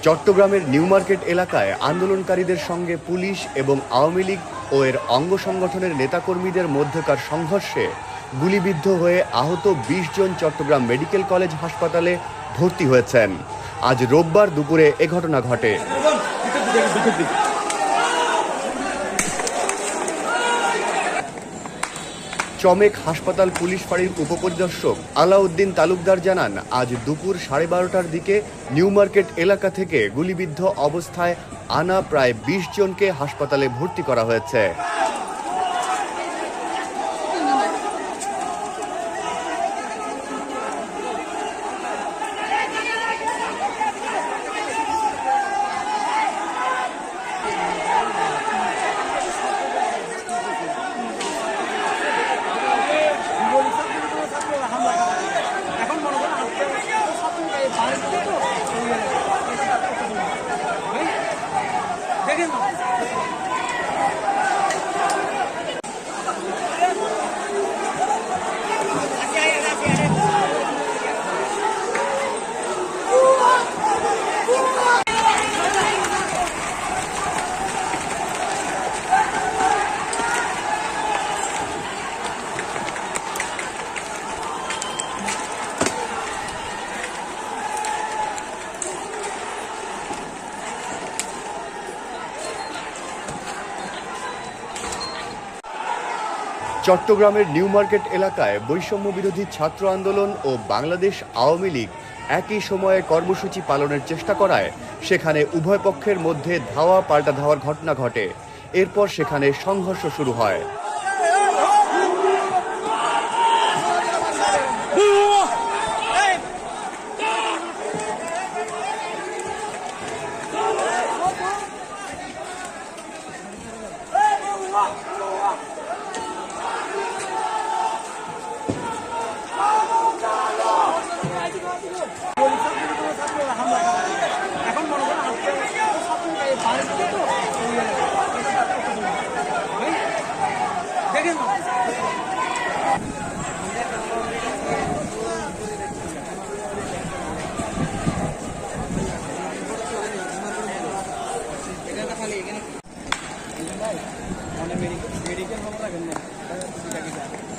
চট্টগ্রামের new market এলাকায় আন্দোলনকারীদের সঙ্গে পুলিশ এবং আওয়ামী লীগ ও এর অঙ্গ সংগঠনের নেতাকর্মীদের মধ্যকার সংঘর্ষে গুলিবিদ্ধ হয়ে আহত ২০ জন চট্টগ্রাম মেডিকেল কলেজ হাসপাতালে ভর্তি হয়েছেন। আজ রোববার দুপুরে এ ঘটনা ঘটে। চমেক হাসপাতাল পুলিশ ফাঁড়ির উপপরিদর্শক আলাউদ্দিন তালুকদার জানান, আজ দুপুর 12:30টার দিকে নিউ মার্কেট এলাকা থেকে গুলিবিদ্ধ অবস্থায় আনা প্রায় ২০ জনকে হাসপাতালে ভর্তি করা হয়েছে। চট্টগ্রামের নিউ মার্কেট এলাকায় বৈষম্য বিরোধী ছাত্র আন্দোলন ও বাংলাদেশ আওয়ামী লীগ একই সময়ে কর্মসূচি পালনের চেষ্টা করায় সেখানে উভয় পক্ষের মধ্যে ধাওয়া পাল্টা ধাওয়ার ঘটনা ঘটে। এরপর সেখানে সংঘর্ষ শুরু হয়। মেডিকেল খবর রাখেন না।